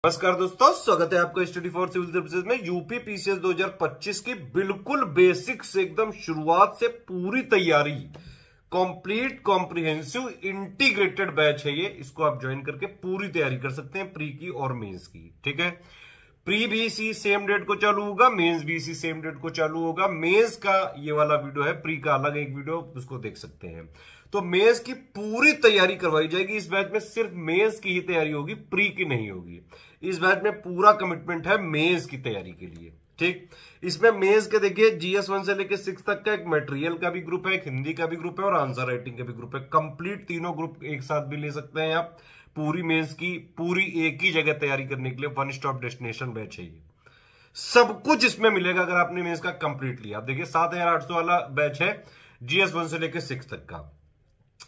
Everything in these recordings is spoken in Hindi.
नमस्कार दोस्तों, स्वागत है आपका स्टडी फॉर सिविल सर्विसेज में। यूपी पीसीएस 2025 की बिल्कुल बेसिक से एकदम शुरुआत से पूरी तैयारी, कंप्लीट कॉम्प्रिहेंसिव इंटीग्रेटेड बैच है ये। इसको आप ज्वाइन करके पूरी तैयारी कर सकते हैं प्री की और मेंस की। ठीक है, प्री भी इसी सेम डेट को चालू होगा, मेंस भी इसी सेम डेट को चालू होगा। मेंस का ये वाला वीडियो है, प्री का अलग एक वीडियो, उसको देख सकते हैं। तो मेंस की पूरी तैयारी करवाई जाएगी इस बैच में। सिर्फ मेंस की ही तैयारी होगी, प्री की नहीं होगी। इस बैच में पूरा कमिटमेंट है मेंस की तैयारी के लिए। ठीक, इसमें मेंस के देखिए GS 1 से लेकर 6 तक का एक मटेरियल का भी ग्रुप है, एक हिंदी का भी ग्रुप है और आंसर राइटिंग का भी ग्रुप है। कंप्लीट तीनों ग्रुप एक साथ भी ले सकते हैं आप। पूरी मेंस की पूरी एक ही जगह तैयारी करने के लिए वन स्टॉप डेस्टिनेशन बैच है ये। सब कुछ इसमें मिलेगा अगर आपने मेंस का कंप्लीट लिया। आप देखिए 7800 वाला बैच है GS 1 से लेकर 6 तक का।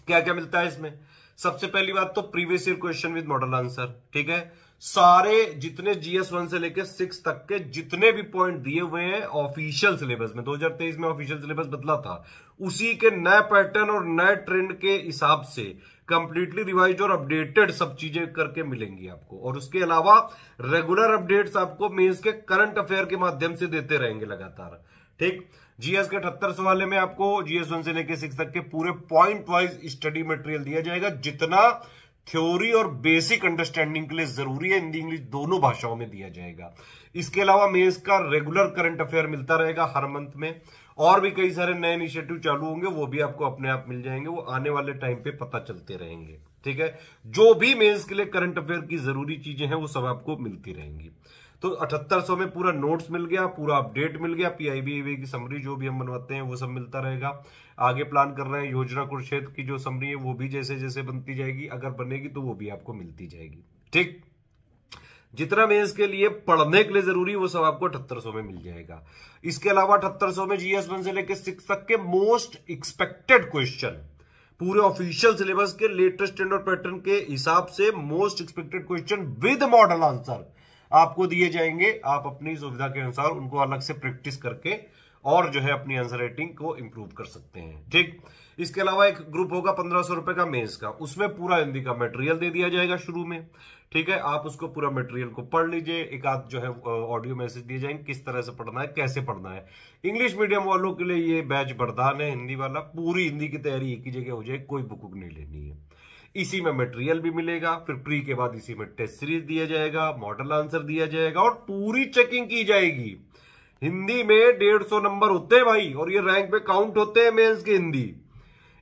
क्या क्या मिलता है इसमें? सबसे पहली बात तो previous year question with model answer. ठीक है, सारे जितने GS 1 से लेकर 6 तक के जितने भी पॉइंट दिए हुए हैं ऑफिशियल सिलेबस में, 2023 में ऑफिशियल सिलेबस बदला था, उसी के नए पैटर्न और नए ट्रेंड के हिसाब से कंप्लीटली रिवाइज और अपडेटेड सब चीजें करके मिलेंगी आपको। और उसके अलावा रेगुलर अपडेट्स आपको मेंस के करंट अफेयर के माध्यम से देते रहेंगे लगातार। ठीक, जीएस के 7800 वाले में आपको GS 1 से लेकर 6 तक के पूरे पॉइंट वाइज स्टडी मटेरियल दिया जाएगा, जितना थ्योरी और बेसिक अंडरस्टैंडिंग के लिए जरूरी है, हिंदी इंग्लिश दोनों भाषाओं में दिया जाएगा। इसके अलावा मेंस का रेगुलर करंट अफेयर मिलता रहेगा हर मंथ में। और भी कई सारे नए इनिशिएटिव चालू होंगे, वो भी आपको अपने आप मिल जाएंगे, वो आने वाले टाइम पे पता चलते रहेंगे। ठीक है, जो भी मेंस के लिए करंट अफेयर की जरूरी चीजें हैं वो सब आपको मिलती रहेंगी। तो 7800 में पूरा नोट्स मिल गया, पूरा अपडेट मिल गया, PIB की समरी जो भी हम बनवाते हैं वो सब मिलता रहेगा। आगे प्लान कर रहे हैं योजना कुरुक्षेत्र की जो समरी है वो भी जैसे जैसे बनती जाएगी, अगर बनेगी तो वो भी आपको मिलती जाएगी। ठीक, जितना मेंस के लिए पढ़ने के लिए जरूरी है वो सब आपको 7800 में मिल जाएगा। इसके अलावा 7800 में GS 1 से लेकर 6 तक के मोस्ट एक्सपेक्टेड क्वेश्चन, पूरे ऑफिशियल सिलेबस के लेटेस्ट ट्रेंड और पैटर्न के हिसाब से most expected question with model answer आपको दिए जाएंगे। आप अपनी सुविधा के अनुसार उनको अलग से प्रैक्टिस करके और जो है अपनी आंसर राइटिंग को इंप्रूव कर सकते हैं। ठीक, इसके अलावा एक ग्रुप होगा 1500 रुपए का मेंस का, उसमें पूरा हिंदी का मटेरियल दे दिया जाएगा शुरू में। ठीक है, आप उसको पूरा मटेरियल को पढ़ लीजिए, एक आध जो है ऑडियो मैसेज दिए जाएंगे किस तरह से पढ़ना है, कैसे पढ़ना है। इंग्लिश मीडियम वालों के लिए ये बैच वरदान है, हिंदी वाला। पूरी हिंदी की तैयारी एक ही जगह हो जाए, कोई बुक नहीं लेनी है। इसी में मटेरियल भी मिलेगा, फिर प्री के बाद इसी में टेस्ट सीरीज दिया जाएगा, मॉडल आंसर दिया जाएगा और पूरी चेकिंग की जाएगी। हिंदी में 150 नंबर होते हैं भाई, और ये रैंक पे काउंट होते हैं मेंस के हिंदी।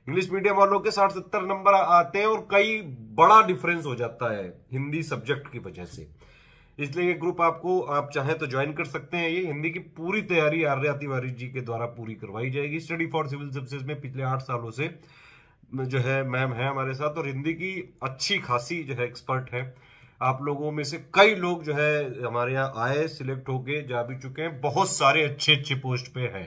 इंग्लिश मीडियम वालों के 60-70 नंबर आते हैं और कई बड़ा डिफरेंस हो जाता है हिंदी सब्जेक्ट की वजह से। इसलिए ये ग्रुप आपको, आप चाहें तो ज्वाइन कर सकते हैं। ये हिंदी की पूरी तैयारी आर्या तिवारी जी के द्वारा पूरी करवाई जाएगी। स्टडी फॉर सिविल सर्विसेज में पिछले 8 सालों से जो है मैम है हमारे साथ, और हिंदी की अच्छी खासी जो है एक्सपर्ट है। आप लोगों में से कई लोग जो है हमारे यहाँ आए, सिलेक्ट होके जा भी चुके हैं, बहुत सारे अच्छे अच्छे पोस्ट पे हैं।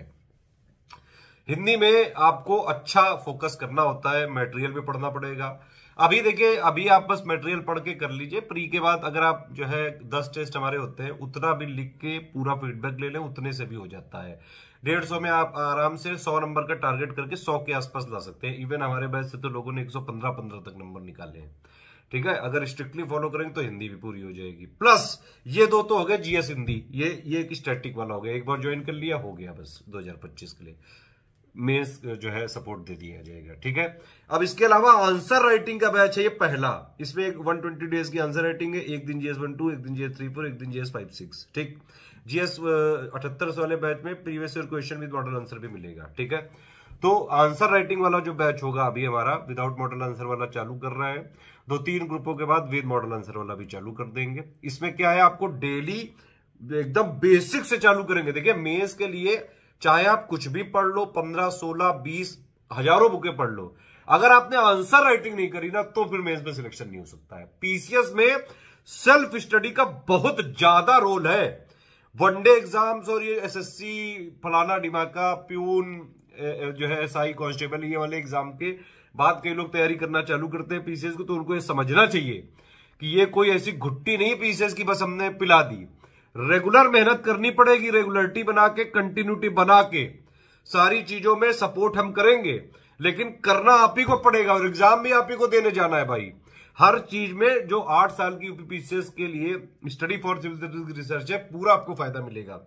हिंदी में आपको अच्छा फोकस करना होता है, मटेरियल भी पढ़ना पड़ेगा। अभी देखिए, अभी आप बस मटेरियल पढ़ के कर लीजिए। प्री के बाद अगर आप जो है 10 टेस्ट हमारे होते हैं, उतना भी लिख के पूरा फीडबैक ले लें, उतने से भी हो जाता है। 150 में आप आराम से 100 नंबर का टारगेट करके 100 के आसपास ला सकते हैं। इवन हमारे बैच से तो लोगों ने 115 तक नंबर निकाले हैं। ठीक है, अगर स्ट्रिक्टली फॉलो करेंगे तो हिंदी भी पूरी हो जाएगी। प्लस ये दो तो हो गए GS हिंदी, ये एक स्टैटिक वाला हो गया, एक बार ज्वाइन कर लिया हो गया बस 2025 के लिए। मेंस जो है सपोर्ट दे दिया जाएगा। ठीक है, अब इसके अलावा आंसर राइटिंग का बैच है ये पहला। इसमें एक 120 डेज की आंसर राइटिंग है, एक दिन GS 1-2, एक दिन GS 3-4, एक दिन GS 5-6। ठीक, GS 7800 वाले बैच में previous year question with model answer भी मिलेगा। ठीक है, तो आंसर राइटिंग वाला जो बैच होगा अभी हमारा विदाउट मॉडल आंसर वाला चालू कर रहा है। 2-3 ग्रुपों के बाद विद मॉडल आंसर वाला भी चालू कर देंगे। इसमें क्या है, आपको डेली एकदम बेसिक से चालू करेंगे। देखिए, मेंस के लिए चाहे आप कुछ भी पढ़ लो, 15, 16, 20 हजारों बुकें पढ़ लो, अगर आपने आंसर राइटिंग नहीं करी ना तो फिर मेंस में सिलेक्शन नहीं हो सकता है। PCS में सेल्फ स्टडी का बहुत ज्यादा रोल है। वनडे एग्जाम्स और ये SSC फलाना डिमाका प्यून जो है SI कांस्टेबल, ये वाले एग्जाम के बाद कई लोग तैयारी करना चालू करते हैं PCS को, तो उनको ये समझना चाहिए कि ये कोई ऐसी घुट्टी नहीं PCS की बस हमने पिला दी। रेगुलर मेहनत करनी पड़ेगी, रेगुलरिटी बना के, कंटिन्यूटी बना के सारी चीजों में सपोर्ट हम करेंगे, लेकिन करना आप ही को पड़ेगा और एग्जाम भी आप ही को देने जाना है भाई। हर चीज में जो 8 साल की यूपीपीसीएस के लिए स्टडी फॉर सिविल सर्विसेज की रिसर्च है, पूरा आपको फायदा मिलेगा।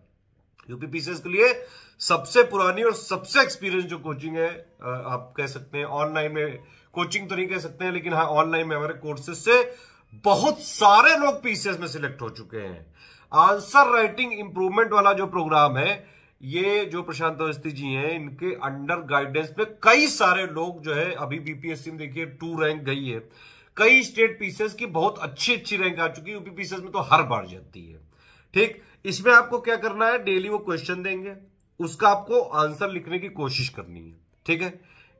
यूपीपीसीएस के लिए सबसे पुरानी और सबसे एक्सपीरियंस जो कोचिंग है, आप कह सकते हैं ऑनलाइन में, कोचिंग तो नहीं कह सकते हैं, लेकिन हाँ ऑनलाइन में हमारे कोर्सेज से बहुत सारे लोग पीसीएस में सिलेक्ट हो चुके हैं। आंसर राइटिंग इंप्रूवमेंट वाला जो प्रोग्राम है, ये जो प्रशांत अवस्थी जी हैं, इनके अंडर गाइडेंस में कई सारे लोग जो है, अभी बीपीएससी में देखिए 2 रैंक गई है, कई स्टेट पीसीएस की बहुत अच्छी अच्छी रैंक आ चुकी है, यूपी पीसीएस में तो हर बार जाती है। ठीक, इसमें आपको क्या करना है, डेली वो क्वेश्चन देंगे, उसका आपको आंसर लिखने की कोशिश करनी है। ठीक है,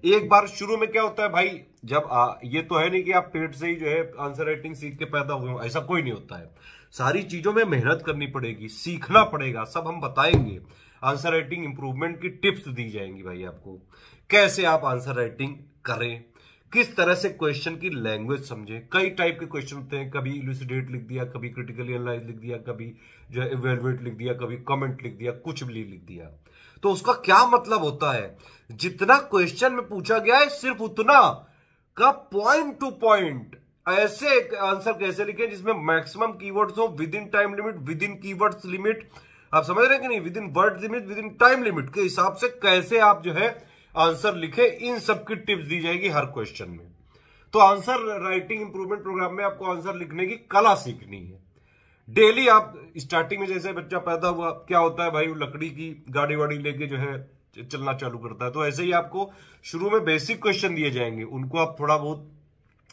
एक बार शुरू में क्या होता है भाई, जब ये तो है नहीं कि आप पेट से ही जो है आंसर राइटिंग सीख के पैदा हुए हो, ऐसा कोई नहीं होता है। सारी चीजों में मेहनत करनी पड़ेगी, सीखना पड़ेगा, सब हम बताएंगे। आंसर राइटिंग इंप्रूवमेंट की टिप्स दी जाएंगी भाई आपको, कैसे आप आंसर राइटिंग करें, किस तरह से क्वेश्चन की लैंग्वेज समझें। कई टाइप के क्वेश्चन होते हैं, कभी इलुसिडेट लिख दिया, कभी क्रिटिकली एनालाइज लिख दिया, कभी जो है इवैल्यूएट लिख दिया, कभी कमेंट लिख दिया, कुछ भी लिख दिया। तो उसका क्या मतलब होता है, जितना क्वेश्चन में पूछा गया है सिर्फ उतना का पॉइंट टू पॉइंट ऐसे आंसर कैसे लिखें जिसमें मैक्सिमम कीवर्ड्स हो, with in time limit, with in keywords limit, आप समझ रहे हैं कि नहीं, with in word limit, with in time limit के हिसाब से कैसे आप जो है आंसर लिखे, इन सब की टिप्स दी जाएगी हर क्वेश्चन में। तो आंसर राइटिंग इंप्रूवमेंट प्रोग्राम में आपको आंसर लिखने की कला सीखनी है। डेली आप स्टार्टिंग में, जैसे बच्चा पैदा हुआ, क्या होता है भाई, वो लकड़ी की गाड़ी वाड़ी लेके जो है चलना चालू करता है, तो ऐसे ही आपको शुरू में बेसिक क्वेश्चन दिए जाएंगे, उनको आप थोड़ा बहुत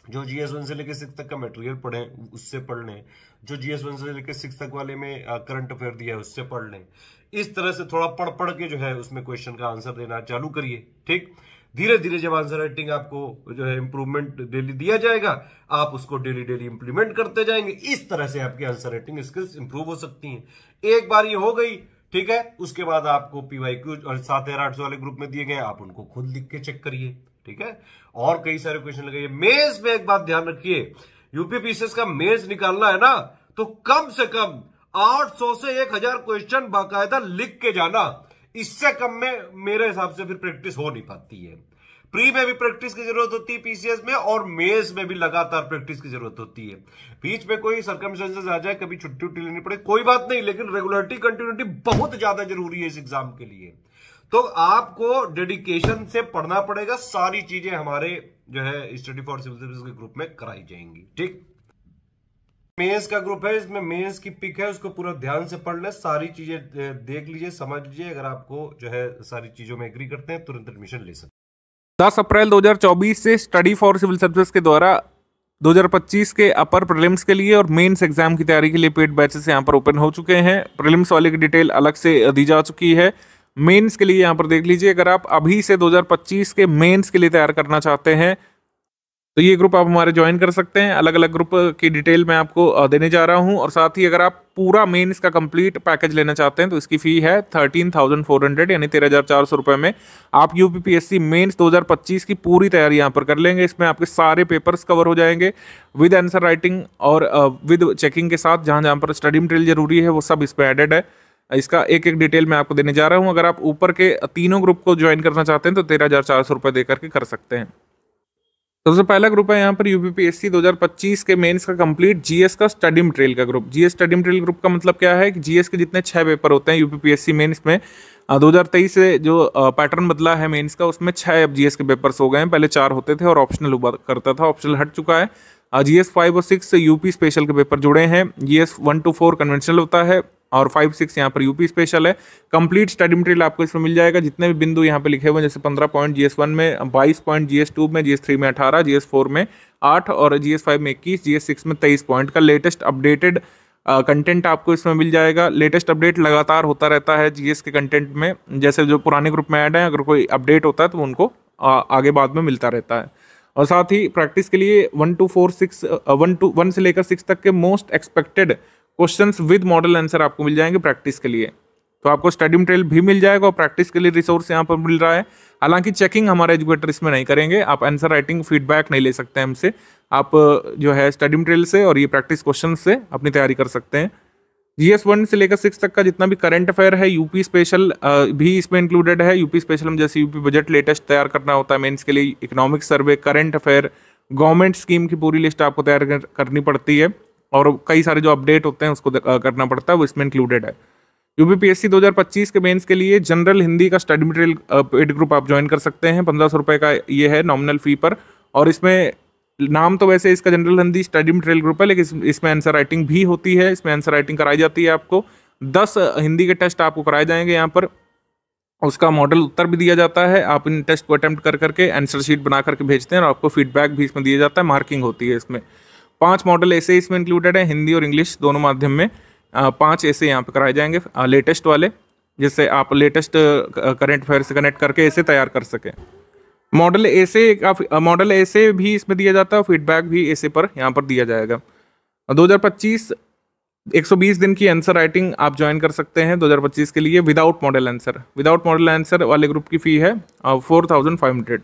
जो जीएस 1 से लेकर 6 तक का मटेरियल पढ़ें उससे पढ़ लें, जो जीएस 1 से लेकर 6 तक वाले में करंट अफेयर दिया है उससे पढ़ लें। इस तरह से थोड़ा पढ़ पढ़ के जो है उसमें क्वेश्चन का आंसर देना चालू करिए। ठीक, धीरे धीरे जब आंसर राइटिंग आपको जो है इंप्रूवमेंट डेली दिया जाएगा, आप उसको डेली डेली इंप्लीमेंट करते जाएंगे। इस तरह से आपकी आंसर राइटिंग स्किल्स इंप्रूव हो सकती हैं। एक बार ये हो गई, ठीक है, उसके बाद आपको पीवाईक्यू और 7800 वाले ग्रुप में दिए गए, आप उनको खुद लिख के चेक करिए। ठीक है, और कई सारे क्वेश्चन लगाइए। मेंस में एक बात ध्यान रखिए, यूपीपीसीएस का मेंस निकालना है ना, तो कम से कम 800 से 1000 क्वेश्चन बाकायदा लिख के जाना। इससे कम में मेरे हिसाब से फिर प्रैक्टिस हो नहीं पाती है। प्री में भी प्रैक्टिस की जरूरत होती है पीसीएस में, और मेंस में भी लगातार प्रैक्टिस की जरूरत होती है। बीच में कोई सर्कमस्टेंसेस आ जाए, कभी छुट्टी उट्टी लेनी पड़े, कोई बात नहीं, लेकिन रेगुलरिटी कंटिन्यूटी बहुत ज्यादा जरूरी है इस एग्जाम के लिए। तो आपको डेडिकेशन से पढ़ना पड़ेगा। सारी चीजें हमारे जो है स्टडी फॉर सिविल सर्विस के ग्रुप में कराई जाएंगी। ठीक, मेंस का ग्रुप है, इसमें मेंस की पिक है, उसको पूरा ध्यान से पढ़ लें, सारी चीजें देख लीजिए, समझ लीजिए। अगर आपको जो है सारी चीजों में एग्री करते हैं, तुरंत एडमिशन ले सकते हैं। 10 अप्रैल 2024 से स्टडी फॉर सिविल सर्विसेज के द्वारा 2025 के अपर प्रीलिम्स के लिए और मेंस एग्जाम की तैयारी के लिए पेड बैचेस यहाँ पर ओपन हो चुके हैं। प्रीलिम्स वाले की डिटेल अलग से दी जा चुकी है। मेंस के लिए यहाँ पर देख लीजिए, अगर आप अभी से 2025 के मेंस के लिए तैयार करना चाहते हैं तो ये ग्रुप आप हमारे ज्वाइन कर सकते हैं। अलग अलग ग्रुप की डिटेल मैं आपको देने जा रहा हूँ। और साथ ही अगर आप पूरा मेंस का कंप्लीट पैकेज लेना चाहते हैं तो इसकी फी है 13,400 यानी 13,400 रुपये में आप यूपीपीएससी मेंस 2025 की पूरी तैयारी यहाँ पर कर लेंगे। इसमें आपके सारे पेपर्स कवर हो जाएंगे विद आंसर राइटिंग और विद चेकिंग के साथ। जहाँ जहाँ पर स्टडी मटेरियल जरूरी है वो सब इसमें एडेड है। इसका एक एक डिटेल मैं आपको देने जा रहा हूँ। अगर आप ऊपर के तीनों ग्रुप को ज्वाइन करना चाहते हैं तो 13,400 रुपये दे करके कर सकते हैं। सबसे पहला ग्रुप है यहाँ पर यूपीपीएससी 2025 के मेंस का कंप्लीट जीएस का स्टडी मटेरियल का group. GS study material group का मतलब क्या है कि जीएस के जितने 6 पेपर होते हैं यूपीपीएससी मेंस में 2023 से जो पैटर्न बदला है मेंस का, उसमें 6 अब जीएस के पेपर्स हो गए हैं। पहले 4 होते थे और ऑप्शनल हुआ करता था, ऑप्शनल हट चुका है। जीएस 5 और 6 से यूपी स्पेशल के पेपर जुड़े हैं। जीएस 1 to 4 कन्वेंशनल होता है और 5, 6 यहाँ पर यूपी स्पेशल है। कंप्लीट स्टडी मटेरियल आपको इसमें मिल जाएगा। जितने भी बिंदु यहाँ पे लिखे हुए हैं, जैसे 15 पॉइंट जीएस 1 में, 22 पॉइंट जीएस 2 में, जीएस 3 में 18, जीएस 4 में 8 और जीएस 5 में 21, जीएस 6 में 23 पॉइंट का लेटेस्ट अपडेटेड कंटेंट आपको इसमें मिल जाएगा। लेटेस्ट अपडेट लगातार होता रहता है जीएस के कंटेंट में। जैसे जो पुराने ग्रुप में ऐड है, अगर कोई अपडेट होता है तो उनको आगे बाद में मिलता रहता है। और साथ ही प्रैक्टिस के लिए 1 से लेकर 6 तक के most expected questions with model answer आपको मिल जाएंगे प्रैक्टिस के लिए। तो आपको स्टडी मटेरियल भी मिल जाएगा और प्रैक्टिस के लिए रिसोर्स यहाँ पर मिल रहा है। हालांकि चेकिंग हमारे एजुकेटर इसमें नहीं करेंगे, आप आंसर राइटिंग फीडबैक नहीं ले सकते हैं हमसे। आप जो है स्टडी मटेरियल से और ये प्रैक्टिस क्वेश्चन से अपनी तैयारी कर सकते हैं। जीएस 1 से लेकर 6 तक का जितना भी करंट अफेयर है, यूपी स्पेशल भी इसमें इंक्लूडेड है। यूपी स्पेशल में जैसे यूपी बजट लेटेस्ट तैयार करना होता है मेंस के लिए, economic survey, current affair government scheme की पूरी लिस्ट आपको तैयार करनी पड़ती है और कई सारे जो अपडेट होते हैं उसको करना पड़ता है, वो इसमें इंक्लूडेड है। यूपीपीएससी 2025 के मेंस के लिए जनरल हिंदी का स्टडी मटेरियल पेड ग्रुप आप ज्वाइन कर सकते हैं। 1500 रुपये का ये है नॉमिनल फी पर, और इसमें नाम तो वैसे इसका general Hindi study material group है, लेकिन इसमें आंसर राइटिंग भी होती है। इसमें आंसर राइटिंग कराई जाती है आपको। 10 हिंदी के टेस्ट आपको कराए जाएंगे यहाँ पर, उसका मॉडल उत्तर भी दिया जाता है। आप इन टेस्ट को अटेम्प्ट कर करके आंसर शीट बना करके भेजते हैं और आपको फीडबैक भी इसमें दिया जाता है, मार्किंग होती है इसमें। 5 मॉडल ऐसे इसमें इंक्लूडेड है, हिंदी और इंग्लिश दोनों माध्यम में। 5 ऐसे यहाँ पे कराए जाएंगे लेटेस्ट वाले, जिससे आप लेटेस्ट करंट अफेयर से कनेक्ट करके ऐसे तैयार कर सकें। मॉडल ऐसे भी इसमें दिया जाता है, फीडबैक भी ऐसे पर यहाँ पर दिया जाएगा। 2025 120 दिन की आंसर राइटिंग आप ज्वाइन कर सकते हैं 2025 के लिए without model answer. Without model answer वाले ग्रुप की फी है 4500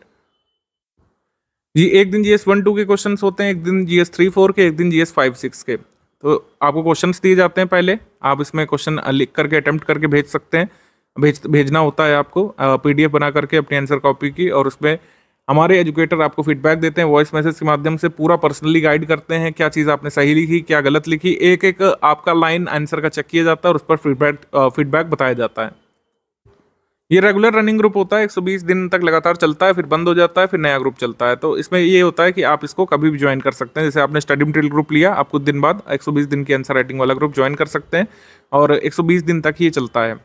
जी। एक दिन GS 1-2 के क्वेश्चंस होते हैं, एक दिन GS 3-4 के, एक दिन GS 5-6 के। तो आपको क्वेश्चंस दिए जाते हैं, पहले आप इसमें क्वेश्चन लिख करके अटेम्प्ट करके भेज सकते हैं। भेजना होता है आपको PDF बना करके अपनी आंसर कॉपी की, और उसमें हमारे एजुकेटर आपको फीडबैक देते हैं वॉइस मैसेज के माध्यम से, पूरा पर्सनली गाइड करते हैं क्या चीज़ आपने सही लिखी, क्या गलत लिखी। एक एक आपका लाइन आंसर का चेक किया जाता है और उस पर फीडबैक बताया जाता है। ये रेगुलर रनिंग ग्रुप होता है, 120 दिन तक लगातार चलता है, फिर बंद हो जाता है, फिर नया ग्रुप चलता है। तो इसमें ये होता है कि आप इसको कभी भी ज्वाइन कर सकते हैं। जैसे आपने स्टडी मटेरियल ग्रुप लिया, आप कुछ दिन बाद 120 दिन की आंसर राइटिंग वाला ग्रुप ज्वाइन कर सकते हैं, और 120 दिन तक ये चलता है।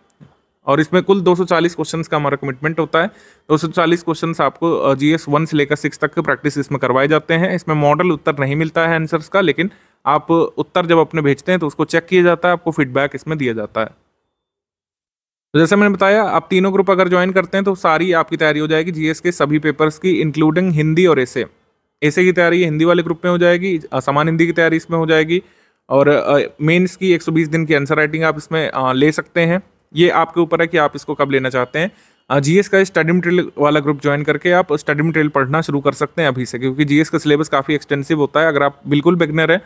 और इसमें कुल 240 क्वेश्चंस का हमारा कमिटमेंट होता है। 240 क्वेश्चंस आपको GS 1 से लेकर 6 तक के प्रैक्टिस इसमें करवाए जाते हैं। इसमें मॉडल उत्तर नहीं मिलता है आंसर्स का, लेकिन आप उत्तर जब अपने भेजते हैं तो उसको चेक किया जाता है, आपको फीडबैक इसमें दिया जाता है। तो जैसे मैंने बताया, आप तीनों ग्रुप अगर ज्वाइन करते हैं तो सारी आपकी तैयारी हो जाएगी GS के सभी पेपर्स की, इंक्लूडिंग हिंदी और ऐसे की तैयारी हिंदी वाले ग्रुप में हो जाएगी, समान हिंदी की तैयारी इसमें हो जाएगी, और मेंस की 120 दिन की आंसर राइटिंग आप इसमें ले सकते हैं। ये आपके ऊपर है कि आप इसको कब लेना चाहते हैं। GS का स्टडी मटेरियल वाला ग्रुप ज्वाइन करके आप स्टडी मटेरियल पढ़ना शुरू कर सकते हैं अभी से, क्योंकि GS का सिलेबस काफ़ी एक्सटेंसिव होता है। अगर आप बिल्कुल बिगनर है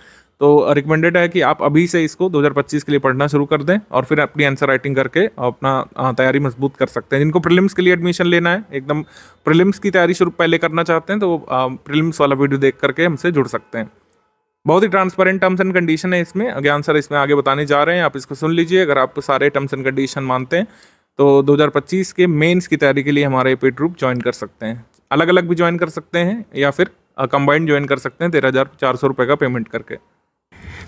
तो रिकमेंडेड है कि आप अभी से इसको 2025 के लिए पढ़ना शुरू कर दें, और फिर अपनी आंसर राइटिंग करके अपना तैयारी मजबूत कर सकते हैं। जिनको प्रीलिम्स के लिए एडमिशन लेना है, एकदम प्रीलिम्स की तैयारी शुरू पहले करना चाहते हैं, तो प्रीलिम्स वाला वीडियो देख करके हमसे जुड़ सकते हैं। बहुत ही ट्रांसपेरेंट टर्म्स एंड कंडीशन है इसमें, ज्ञान सर इसमें आगे बताने जा रहे हैं, आप इसको सुन लीजिए। अगर आप सारे टर्म्स एंड कंडीशन मानते हैं तो 2025 के मेंस की तैयारी के लिए हमारे पेड ग्रुप ज्वाइन कर सकते हैं। अलग अलग भी ज्वाइन कर सकते हैं या फिर कंबाइंड ज्वाइन कर सकते हैं 13,400 रुपये का पेमेंट करके।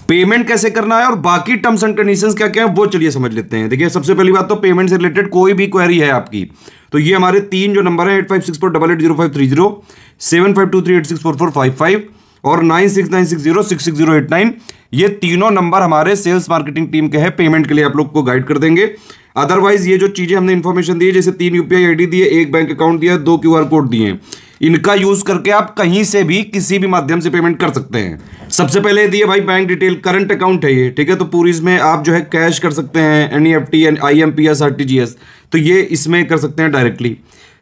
पेमेंट कैसे करना है और बाकी टर्म्स एंड कंडीशंस क्या क्या है वो चलिए समझ लेते हैं। देखिए, सबसे पहली बात तो पेमेंट से रिलेटेड कोई भी क्वेरी है आपकी, तो ये हमारे 3 जो नंबर है 8564880530, 7523864455 और 9696066089, ये तीनों नंबर हमारे सेल्स मार्केटिंग टीम के हैं, पेमेंट के लिए आप लोग को गाइड कर देंगे। अदरवाइज ये जो चीजें हमने इन्फॉर्मेशन दी है, जैसे 3 UPI ID दिए, 1 बैंक अकाउंट दिया, 2 QR कोड दिए, इनका यूज करके आप कहीं से भी किसी भी माध्यम से पेमेंट कर सकते हैं। सबसे पहले दिए भाई बैंक डिटेल, करंट अकाउंट है ये, ठीक है, तो पूरी इसमें आप जो है कैश कर सकते हैं, NEFT, IMPS, RTGS, तो ये इसमें कर सकते हैं डायरेक्टली,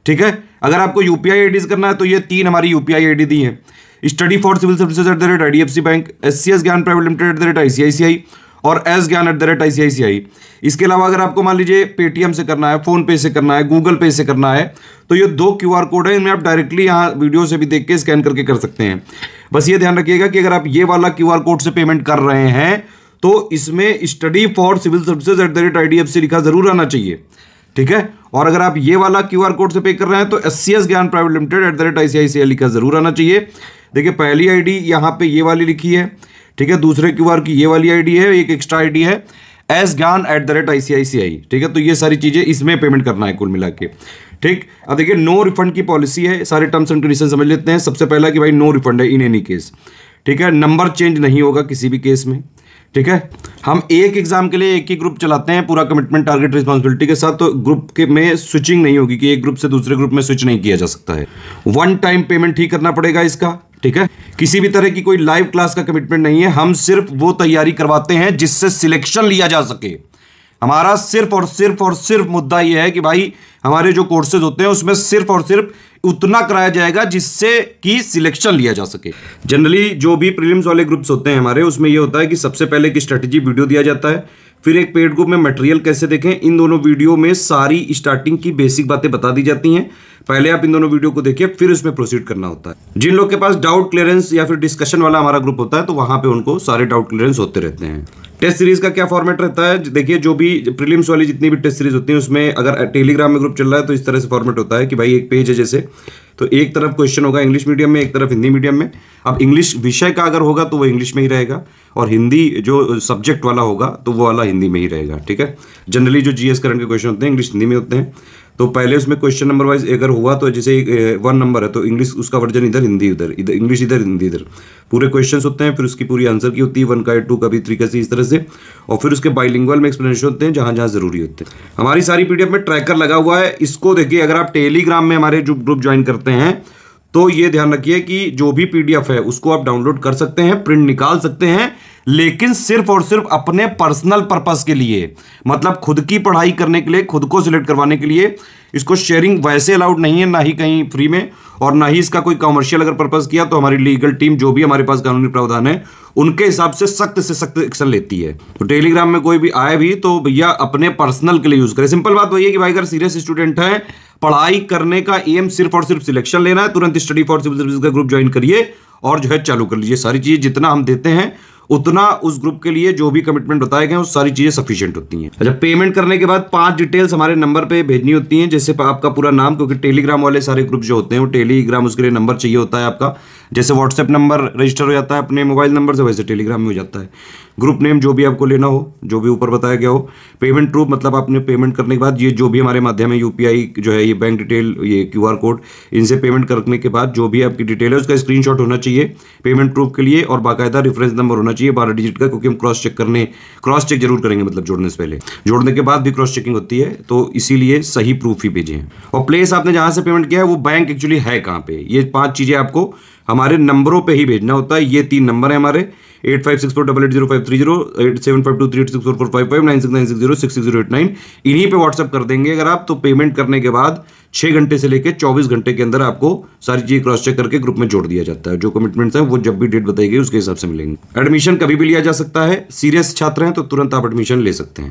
ठीक है। अगर आपको UPI IDs करना है तो ये 3 हमारी UPI ID दी है, study for civil services @IDFC bank, SCS Gyan private limited @ICICI और एस ज्ञान @ICICI। इसके अलावा अगर आपको मान लीजिए पेटीएम से करना है, फोन पे से करना है, गूगल पे से करना है, तो ये 2 QR कोड है, इनमें आप डायरेक्टली यहाँ वीडियो से भी देख के स्कैन करके कर सकते हैं। बस ये ध्यान रखिएगा कि अगर आप ये वाला QR कोड से पेमेंट कर रहे हैं तो इसमें study for civil services @IDFC लिखा जरूर आना चाहिए, ठीक है। और अगर आप ये वाला QR कोड से पे कर रहे हैं तो SCS Gyan private limited @ICICI लिखा जरूर आना चाहिए। देखिए, पहली ID यहाँ पे ये वाली लिखी है, ठीक है, दूसरे QR की ये वाली ID है, एक एक्स्ट्रा ID है एस ज्ञान @ICICI, ठीक है। तो ये सारी चीजें इसमें पेमेंट करना है कुल मिला के, ठीक। अब देखिए, नो रिफंड की पॉलिसी है, सारे टर्म्स एंड कंडीशन समझ लेते हैं। सबसे पहला कि भाई नो रिफंड है इन एनी केस, ठीक है, नंबर चेंज नहीं होगा किसी भी केस में, ठीक है। हम एक एग्जाम के लिए एक ही ग्रुप चलाते हैं पूरा कमिटमेंट टारगेट रिस्पॉन्सिबिलिटी के साथ, तो ग्रुप के में स्विचिंग नहीं होगी कि एक ग्रुप से दूसरे ग्रुप में स्विच नहीं किया जा सकता है। 1 टाइम पेमेंट ही करना पड़ेगा इसका, ठीक है। किसी भी तरह की कोई लाइव क्लास का कमिटमेंट नहीं है, हम सिर्फ वो तैयारी करवाते हैं जिससे सिलेक्शन लिया जा सके। हमारा सिर्फ और सिर्फ मुद्दा यह है कि भाई हमारे जो कोर्सेज होते हैं उसमें सिर्फ और सिर्फ उतना कराया जाएगा जिससे कि सिलेक्शन लिया जा सके। जनरली जो भी प्रीलिम्स वाले ग्रुप्स होते हैं हमारे, उसमें ये होता है कि सबसे पहले एक स्ट्रेटेजी वीडियो दिया जाता है, फिर एक पेड ग्रुप में मटेरियल कैसे देखें, इन दोनों वीडियो में सारी स्टार्टिंग की बेसिक बातें बता दी जाती हैं। पहले आप इन दोनों वीडियो को देखिए, फिर उसमें प्रोसीड करना होता है। जिन लोग के पास डाउट क्लियरेंस या फिर डिस्कशन वाला हमारा ग्रुप होता है तो वहां पे उनको सारे डाउट क्लियरेंस होते रहते हैं। टेस्ट सीरीज का क्या फॉर्मेट रहता है, देखिए जो भी प्रीलिम्स वाली जितनी भी टेस्ट सीरीज होती है उसमें अगर टेलीग्राम में ग्रुप चल रहा है तो इस तरह से फॉर्मेट होता है कि भाई एक पेज है जैसे, तो एक तरफ क्वेश्चन होगा इंग्लिश मीडियम में, एक तरफ हिंदी मीडियम में। अब इंग्लिश विषय का अगर होगा तो वो इंग्लिश में ही रहेगा, और हिंदी जो सब्जेक्ट वाला होगा तो वो वाला हिंदी में ही रहेगा, ठीक है। जनरली जो जीएस करंट के क्वेश्चन होते हैं इंग्लिश हिंदी में होते हैं। तो पहले उसमें क्वेश्चन नंबर वाइज अगर हुआ तो जैसे 1 नंबर है तो इंग्लिश उसका वर्जन इधर, हिंदी इधर, इधर इंग्लिश इधर, हिंदी इधर, पूरे क्वेश्चंस होते हैं। फिर उसकी पूरी आंसर की होती है 1 का 2 का भी 3 का इस तरह से, और फिर उसके बाइलिंगुअल में एक्सप्लेनेशन होते हैं जहां जहां जरूरी होते हैं। हमारी सारी पीडीएफ में ट्रैकर लगा हुआ है, इसको देखिए। अगर आप टेलीग्राम में हमारे जो ग्रुप ज्वाइन करते हैं तो ये ध्यान रखिए कि जो भी पीडीएफ है उसको आप डाउनलोड कर सकते हैं, प्रिंट निकाल सकते हैं, लेकिन सिर्फ और सिर्फ अपने पर्सनल पर्पस के लिए, मतलब खुद की पढ़ाई करने के लिए, खुद को सिलेक्ट करवाने के लिए। इसको शेयरिंग वैसे अलाउड नहीं है, ना ही कहीं फ्री में, और ना ही इसका कोई कमर्शियल अगर पर्पस किया तो हमारी लीगल टीम जो भी हमारे पास कानूनी प्रावधान है उनके हिसाब से सख्त एक्शन लेती है। तो टेलीग्राम में कोई भी आए भी तो भैया अपने पर्सनल के लिए यूज करें। सिंपल बात वही है कि भाई अगर सीरियस स्टूडेंट है, पढ़ाई करने का एम सिर्फ और सिर्फ सिलेक्शन लेना है, तुरंत स्टडी फॉर सिविल सर्विसेज का ग्रुप ज्वाइन करिए और जो है चालू कर लीजिए। सारी चीजें जितना हम देते हैं उतना उस ग्रुप के लिए जो भी कमिटमेंट बताए गए वो सारी चीजें सफिशिएंट होती हैं। अच्छा, पेमेंट करने के बाद 5 डिटेल्स हमारे नंबर पे भेजनी होती हैं, जैसे आपका पूरा नाम, क्योंकि टेलीग्राम वाले सारे ग्रुप जो होते हैं वो टेलीग्राम उसके लिए नंबर चाहिए होता है आपका। जैसे व्हाट्सएप नंबर रजिस्टर हो जाता है अपने मोबाइल नंबर से, वैसे टेलीग्राम में हो जाता है। ग्रुप नेम जो भी आपको लेना हो, जो भी ऊपर बताया गया हो। पेमेंट प्रूफ, मतलब आपने पेमेंट करने के बाद ये जो भी हमारे माध्यम है यूपीआई जो है, ये बैंक डिटेल, ये क्यूआर कोड, इनसे पेमेंट करने के बाद जो भी आपकी डिटेल है उसका स्क्रीनशॉट होना चाहिए पेमेंट प्रूफ के लिए, और बाकायदा रेफरेंस नंबर होना चाहिए 12 डिजिट का, क्योंकि हम क्रॉस चेक जरूर करेंगे, मतलब जोड़ने से पहले, जोड़ने के बाद भी क्रॉस चेकिंग होती है, तो इसीलिए सही प्रूफ ही भेजें। और प्लेस आपने जहां से पेमेंट किया है वो बैंक एक्चुअली है कहां पे, ये 5 चीजें आपको हमारे नंबरों पे ही भेजना होता है। ये 3 नंबर है हमारे, 8564880530, 8752386445, 9696066089। इन्हीं पे व्हाट्सएप कर देंगे अगर आप, तो पेमेंट करने के बाद 6 घंटे से लेकर 24 घंटे के अंदर आपको सारी चीजें क्रॉस चेक करके ग्रुप में जोड़ दिया जाता है। जो कमिटमेंट्स हैं वो जब भी डेट बताई गई उसके हिसाब से मिलेंगे। एडमिशन कभी भी लिया जा सकता है, सीरियस छात्र हैं तो तुरंत आप एडमिशन ले सकते हैं।